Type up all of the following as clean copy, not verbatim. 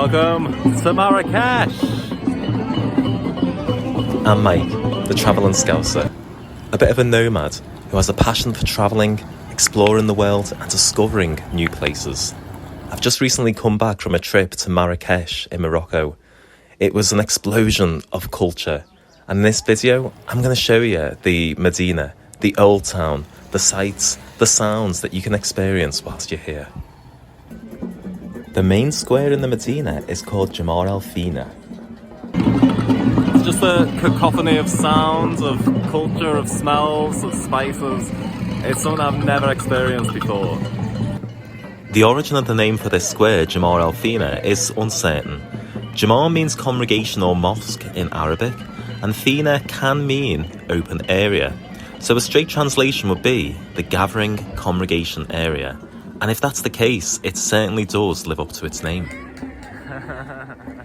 Welcome to Marrakesh! I'm Mike, the travelling scouser, a bit of a nomad who has a passion for travelling, exploring the world and discovering new places. I've just recently come back from a trip to Marrakesh in Morocco. It was an explosion of culture, and in this video I'm going to show you the Medina, the old town, the sights, the sounds that you can experience whilst you're here. The main square in the Medina is called Jamar al-Fina. It's just a cacophony of sounds, of culture, of smells, of spices. It's something I've never experienced before. The origin of the name for this square, Jamar al-Fina, is uncertain. Jamar means congregation or mosque in Arabic, and Fina can mean open area. So a straight translation would be the gathering congregation area. And if that's the case, it certainly does live up to its name.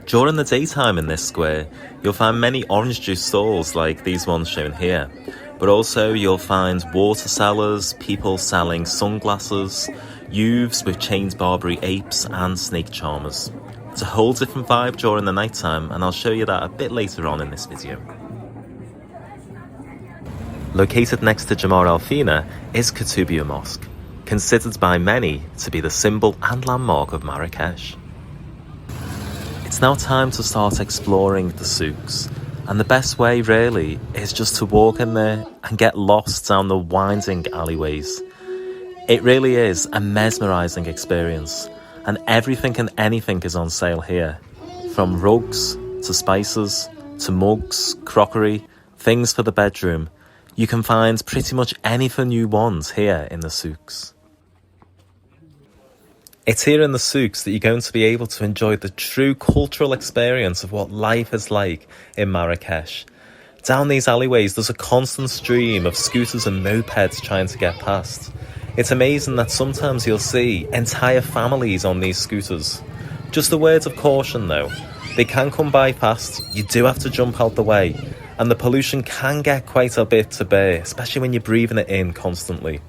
During the daytime in this square, you'll find many orange juice stalls like these ones shown here. But also you'll find water sellers, people selling sunglasses, youths with chained Barbary apes and snake charmers. It's a whole different vibe during the nighttime, and I'll show you that a bit later on in this video. Located next to Jamar al-Fina is Koutoubia Mosque, considered by many to be the symbol and landmark of Marrakesh. It's now time to start exploring the Souks, and the best way really is just to walk in there and get lost down the winding alleyways. It really is a mesmerising experience, and everything and anything is on sale here, from rugs to spices to mugs, crockery, things for the bedroom. You can find pretty much anything you want here in the Souks. It's here in the Souks that you're going to be able to enjoy the true cultural experience of what life is like in Marrakesh. Down these alleyways, there's a constant stream of scooters and mopeds trying to get past. It's amazing that sometimes you'll see entire families on these scooters. Just a word of caution though, they can come by fast, you do have to jump out the way, and the pollution can get quite a bit to bear, especially when you're breathing it in constantly.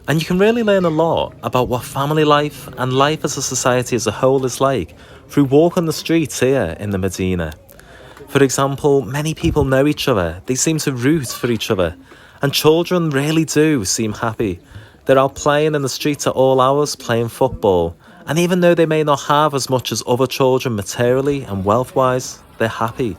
And you can really learn a lot about what family life and life as a society as a whole is like through walking the streets here in the Medina. For example, many people know each other, they seem to root for each other, and children really do seem happy. They're out playing in the streets at all hours, playing football, and even though they may not have as much as other children materially and wealth-wise, they're happy.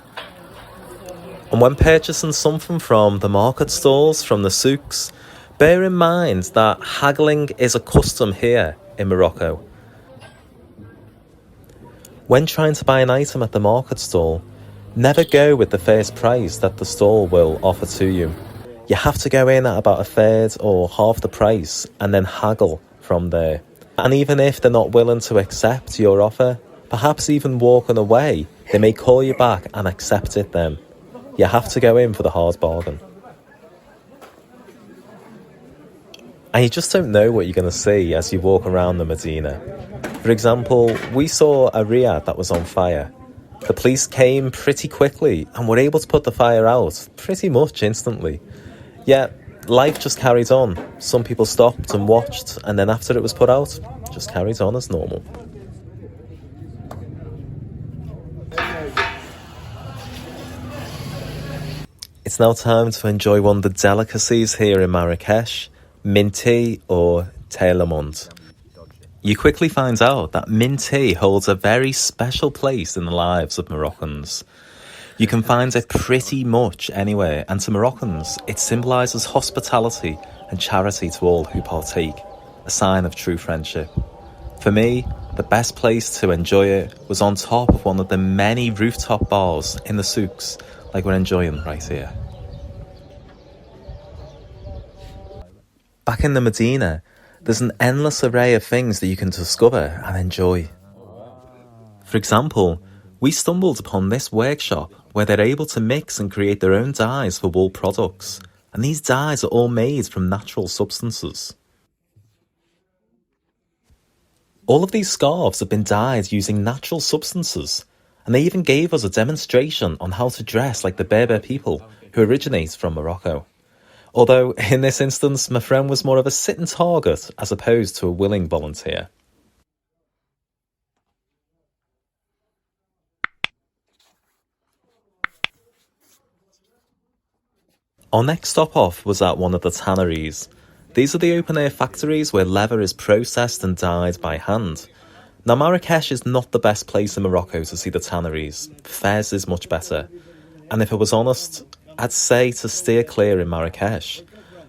And when purchasing something from the market stalls, from the souks, bear in mind that haggling is a custom here in Morocco. When trying to buy an item at the market stall, never go with the first price that the stall will offer to you. You have to go in at about a third or half the price and then haggle from there. And even if they're not willing to accept your offer, perhaps even walking away, they may call you back and accept it then. You have to go in for the hard bargain. And you just don't know what you're going to see as you walk around the Medina. For example, we saw a riad that was on fire. The police came pretty quickly and were able to put the fire out pretty much instantly. Yet, life just carried on. Some people stopped and watched, and then after it was put out, just carried on as normal. It's now time to enjoy one of the delicacies here in Marrakesh, mint tea or thé le monde. You quickly find out that mint tea holds a very special place in the lives of Moroccans. You can find it pretty much anywhere, and to Moroccans, it symbolises hospitality and charity to all who partake, a sign of true friendship. For me, the best place to enjoy it was on top of one of the many rooftop bars in the souks, like we're enjoying right here. Back in the Medina, there's an endless array of things that you can discover and enjoy. For example, we stumbled upon this workshop where they're able to mix and create their own dyes for wool products, and these dyes are all made from natural substances. All of these scarves have been dyed using natural substances, and they even gave us a demonstration on how to dress like the Berber people who originate from Morocco. Although, in this instance, my friend was more of a sitting target as opposed to a willing volunteer. Our next stop off was at one of the tanneries. These are the open-air factories where leather is processed and dyed by hand. Now, Marrakesh is not the best place in Morocco to see the tanneries. Fez is much better. And if I was honest, I'd say to steer clear in Marrakesh.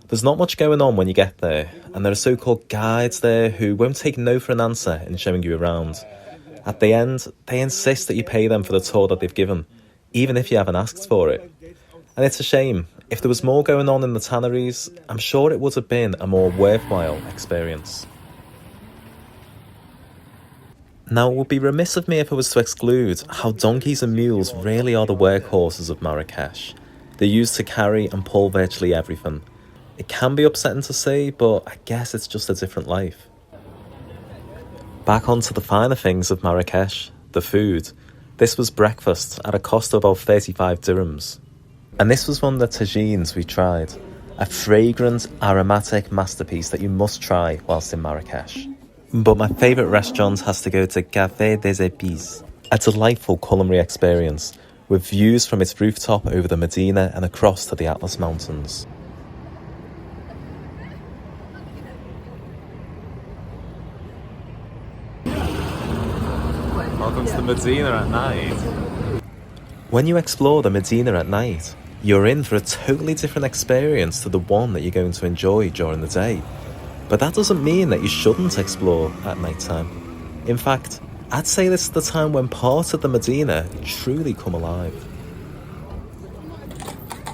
There's not much going on when you get there, and there are so-called guides there who won't take no for an answer in showing you around. At the end, they insist that you pay them for the tour that they've given, even if you haven't asked for it. And it's a shame. If there was more going on in the tanneries, I'm sure it would have been a more worthwhile experience. Now, it would be remiss of me if I was to exclude how donkeys and mules really are the workhorses of Marrakesh. They're used to carry and pull virtually everything. It can be upsetting to see, but I guess it's just a different life. Back onto the finer things of Marrakesh, the food. This was breakfast at a cost of about 35 dirhams. And this was one of the tagines we tried. A fragrant, aromatic masterpiece that you must try whilst in Marrakesh. But my favourite restaurant has to go to Café des Épices. A delightful culinary experience, with views from its rooftop over the Medina and across to the Atlas Mountains. Welcome to the Medina at night. When you explore the Medina at night, you're in for a totally different experience to the one that you're going to enjoy during the day. But that doesn't mean that you shouldn't explore at night time. In fact, I'd say this is the time when parts of the Medina truly come alive.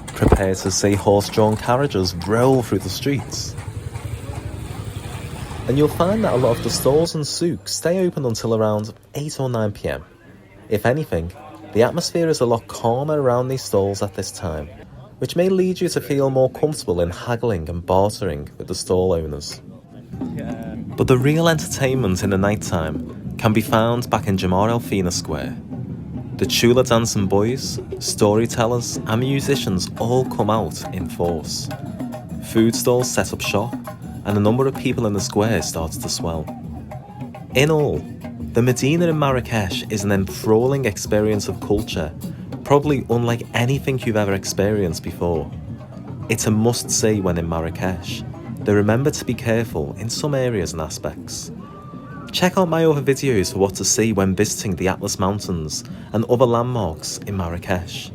Prepare to see horse-drawn carriages roll through the streets. And you'll find that a lot of the stalls and souks stay open until around 8 or 9 p.m. If anything, the atmosphere is a lot calmer around these stalls at this time, which may lead you to feel more comfortable in haggling and bartering with the stall owners. But the real entertainment in the night time can be found back in Jamar El Fina Square. The Chula dancing boys, storytellers and musicians all come out in force. Food stalls set up shop, and the number of people in the square starts to swell. In all, the Medina in Marrakesh is an enthralling experience of culture, probably unlike anything you've ever experienced before. It's a must-see when in Marrakesh, though remember to be careful in some areas and aspects. Check out my other videos for what to see when visiting the Atlas Mountains and other landmarks in Marrakesh.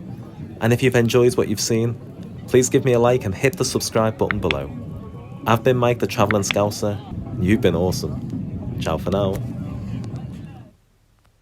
And if you've enjoyed what you've seen, please give me a like and hit the subscribe button below. I've been Mike the Travelling Scouser, and you've been awesome. Ciao for now.